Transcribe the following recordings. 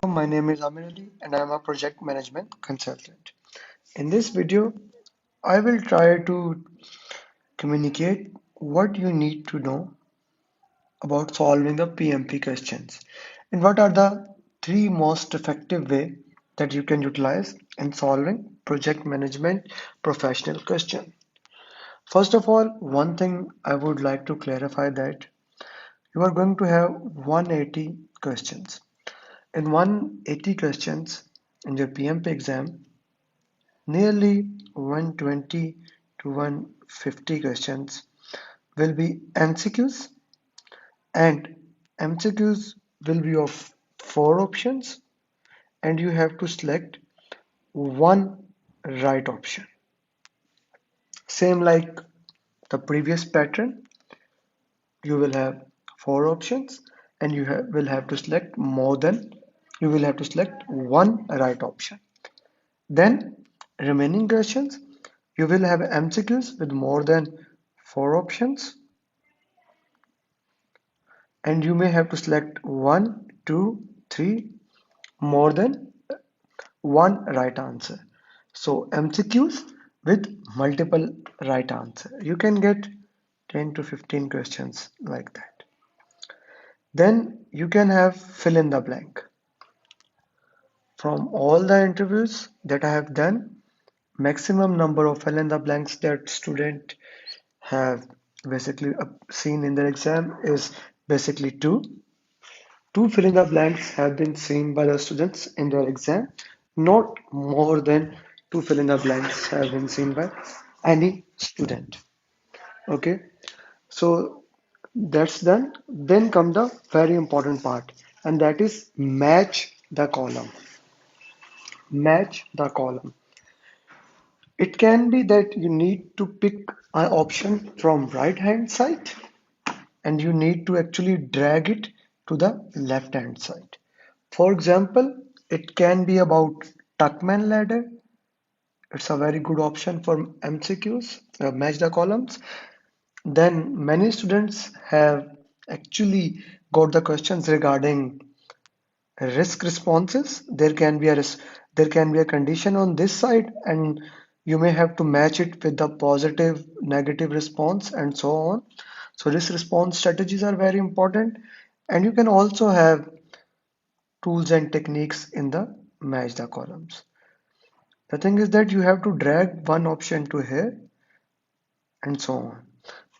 My name is Amer Ali and I am a project management consultant. In this video, I will try to communicate what you need to know about solving the PMP questions and what are the three most effective way that you can utilize in solving project management professional question. First of all, one thing I would like to clarify that you are going to have 180 questions. In 180 questions in your PMP exam, nearly 120 to 150 questions will be MCQs, and MCQs will be of four options, and you have to select one right option. Same like the previous pattern, you will have four options, and will have to select more than you will have to select one right option. Then remaining questions, you will have MCQs with more than four options, and you may have to select one, two, three, more than one right answer. So MCQs with multiple right answer. You can get 10 to 15 questions like that. Then you can have fill in the blank. From all the interviews that I have done, maximum number of fill in the blanks that student have basically seen in their exam is basically two. Two fill in the blanks have been seen by the students in their exam. Not more than two fill in the blanks have been seen by any student. Okay, so that's done. Then come the very important part, and that is match the column. Match the column. It can be that you need to pick an option from right hand side and you need to actually drag it to the left hand side. For example, it can be about Tuckman ladder. It's a very good option for MCQs, match the columns. Then many students have actually got the questions regarding risk responses. There can be a condition on this side, and you may have to match it with the positive, negative response, and so on. So risk response strategies are very important, and you can also have tools and techniques in the match the columns. The thing is that you have to drag one option to here and so on.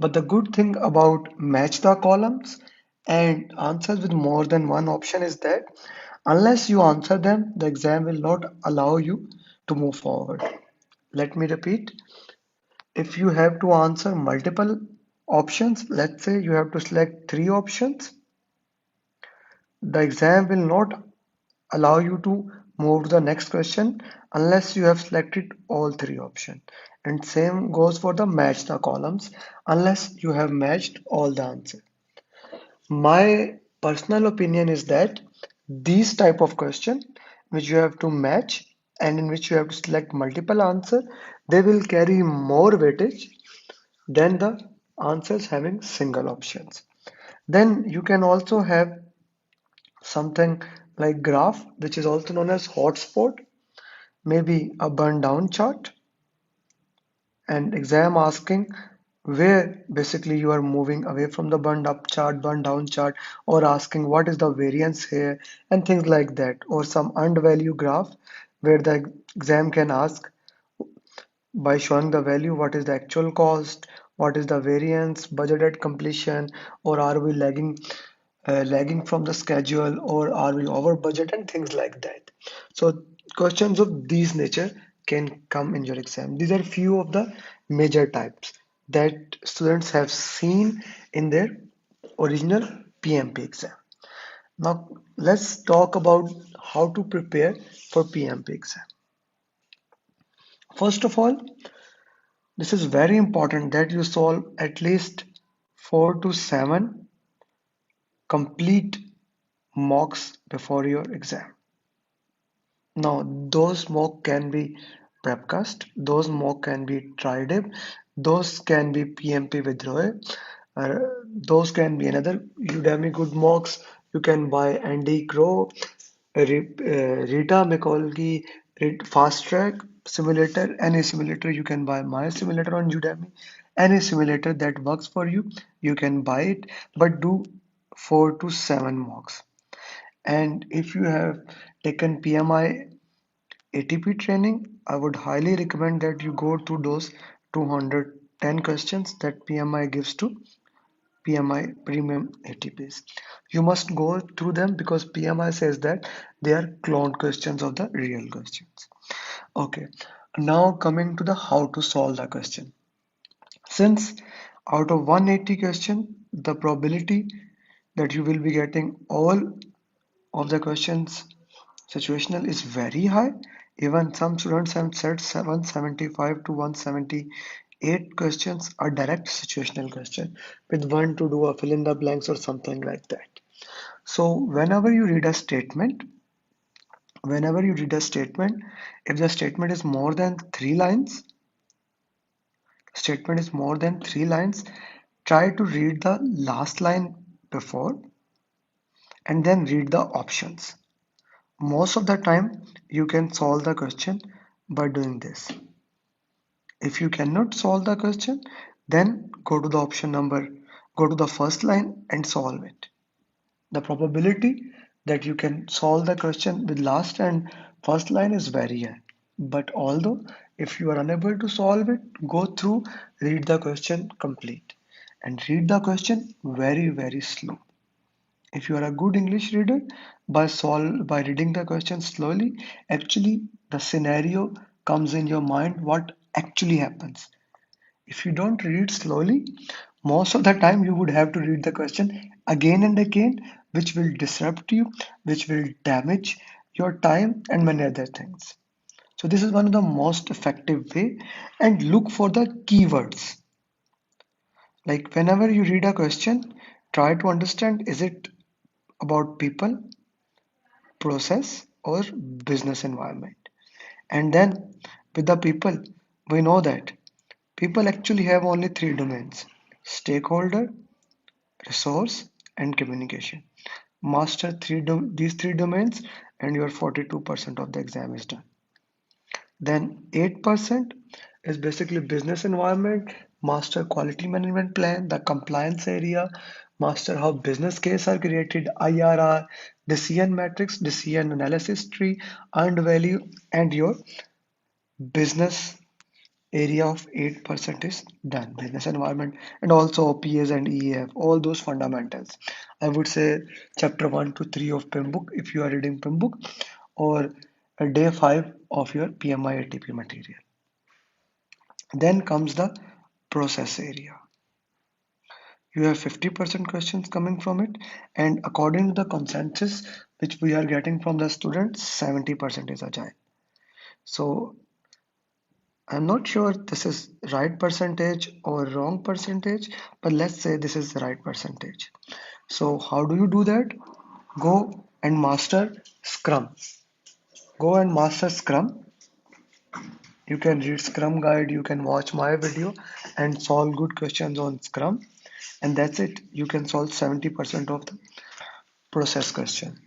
But the good thing about match the columns and answers with more than one option is that unless you answer them, the exam will not allow you to move forward. Let me repeat. If you have to answer multiple options, let's say you have to select three options, the exam will not allow you to move to the next question unless you have selected all three options. And same goes for the match the columns unless you have matched all the answers. My personal opinion is that these type of question which you have to match and in which you have to select multiple answer, they will carry more weightage than the answers having single options. Then you can also have something like graph, which is also known as hotspot, maybe a burn down chart, and exam asking where basically you are moving away from the burned up chart, burned down chart, or asking what is the variance here, and things like that, or some earned value graph where the exam can ask by showing the value what is the actual cost, what is the variance, budget at completion, or are we lagging from the schedule, or are we over budget, and things like that. So questions of these nature can come in your exam. These are few of the major types that students have seen in their original PMP exam. Now let's talk about how to prepare for PMP exam. First of all, this is very important that you solve at least 4 to 7 complete mocks before your exam. Now, those mock can be Prepcast, those mock can be TriDip, those can be PMP Withdraw, those can be another Udemy good mocks. You can buy Andy Crow, Rita McCall fast track simulator, any simulator you can buy my simulator on Udemy, any simulator that works for you, you can buy it, but do 4 to 7 mocks. And if you have taken PMI ATP training, I would highly recommend that you go to those 210 questions that PMI gives to PMI premium ATPs. You must go through them because PMI says that they are cloned questions of the real questions. Okay, now coming to the how to solve the question. Since out of 180 question, the probability that you will be getting all of the questions situational is very high. Even some students have said 175 to 178 questions are direct situational question with one to do a fill in the blanks or something like that. So whenever you read a statement, if the statement is more than 3 lines, try to read the last line before and then read the options. Most of the time, you can solve the question by doing this. If you cannot solve the question, then go to the first line and solve it. The probability that you can solve the question with last and first line is very high. But although if you are unable to solve it, go through, read the question complete and read the question very, very slow. If you are a good English reader, by reading the question slowly, actually the scenario comes in your mind what actually happens. If you don't read slowly, most of the time you would have to read the question again and again, which will disrupt you, which will damage your time and many other things. So this is one of the most effective way, and look for the keywords. Like whenever you read a question, try to understand, is it about people, process, or business environment? And then with the people, we know that people actually have only three domains: stakeholder, resource, and communication. Master these three domains, and your 42% of the exam is done. Then 8% is basically business environment, master quality management plan, the compliance area, master how business case are created, IRR, decision matrix, decision analysis tree, earned value, and your business area of 8% is done. Business environment and also OPS and EAF, all those fundamentals. I would say chapter 1 to 3 of PIM book if you are reading PIM book, or a day 5 of your PMI ATP material. Then comes the process area. You have 50% questions coming from it, and according to the consensus which we are getting from the students, 70% is agile. So I'm not sure this is right percentage or wrong percentage, but let's say this is the right percentage. So how do you do that? Go and master Scrum. Go and master Scrum. You can read Scrum guide, you can watch my video and solve good questions on Scrum. And that's it. You can solve 70% of the process question.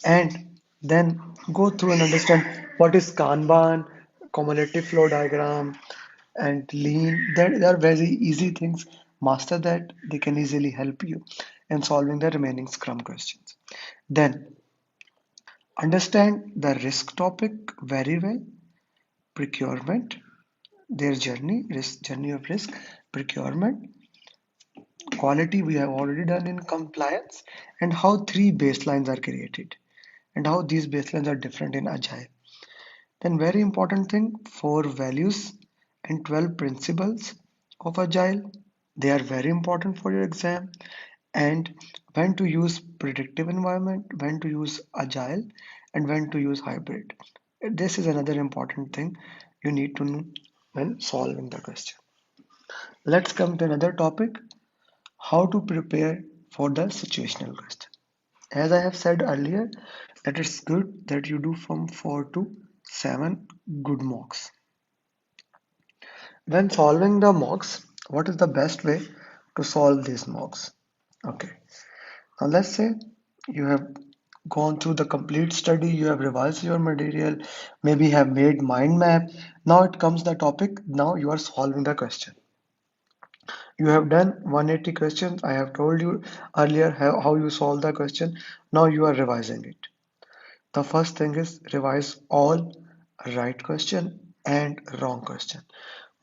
And then go through and understand what is Kanban, cumulative flow diagram, and lean. They are very easy things. Master that, they can easily help you in solving the remaining Scrum questions. Then understand the risk topic very well. Procurement, their journey of risk, procurement, quality we have already done in compliance, and how three baselines are created and how these baselines are different in agile. Then very important thing, four values and 12 principles of agile. They are very important for your exam, and when to use predictive environment, when to use agile, and when to use hybrid. This is another important thing you need to know when solving the question. Let's come to another topic, how to prepare for the situational question. As I have said earlier, that it's good that you do from 4 to 7 good mocks. When solving the mocks, what is the best way to solve these mocks? Okay, now let's say you have gone through the complete study, you have revised your material, maybe have made mind map. Now it comes the topic, now you are solving the question. You have done 180 questions. I have told you earlier how you solve the question. Now you are revising it. The first thing is revise all right question and wrong question.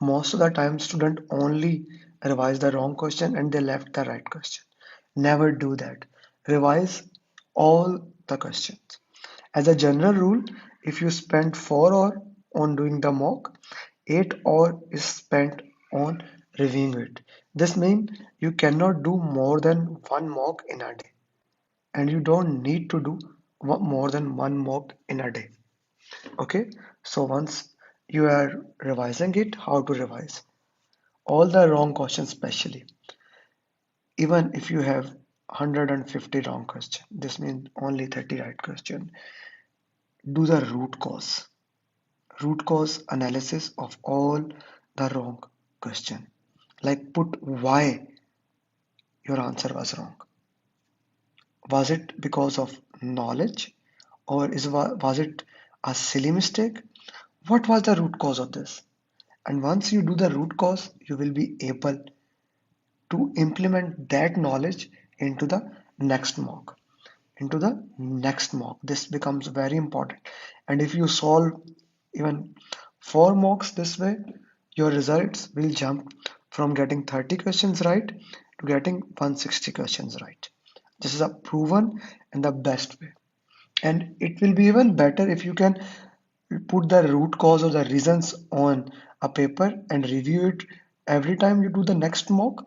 Most of the time student only revise the wrong question and they left the right question. Never do that. Revise all the questions. As a general rule, if you spend 4 hours on doing the mock, 8 hours is spent on reviewing it. This means you cannot do more than one mock in a day, and you don't need to do more than one mock in a day. Okay, so once you are revising it, how to revise? All the wrong questions, especially. Even if you have 150 wrong questions, this means only 30 right question. Do the root cause analysis of all the wrong question. Like put why your answer was wrong. Was it because of knowledge, or was it a silly mistake? What was the root cause of this? And once you do the root cause, you will be able to implement that knowledge into the next mock. Into the next mock. This becomes very important. And if you solve even 4 mocks this way, your results will jump from getting 30 questions right to getting 160 questions right. This is a proven and the best way. And it will be even better if you can put the root cause or the reasons on a paper and review it every time you do the next mock,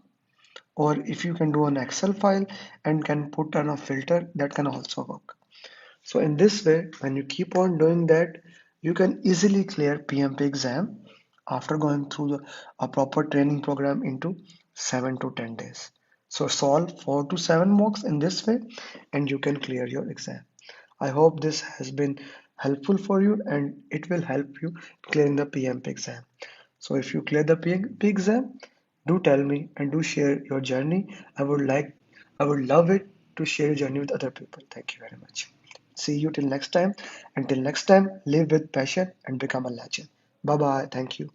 or if you can do an Excel file and can put on a filter, that can also work. So in this way, when you keep on doing that, you can easily clear PMP exam after going through a proper training program into 7 to 10 days. So solve 4 to 7 mocks in this way and you can clear your exam. I hope this has been helpful for you and it will help you clearing the PMP exam. So if you clear the PMP exam, do tell me and do share your journey. I would love it to share your journey with other people. Thank you very much. See you till next time. Until next time, live with passion and become a legend. Bye bye. Thank you.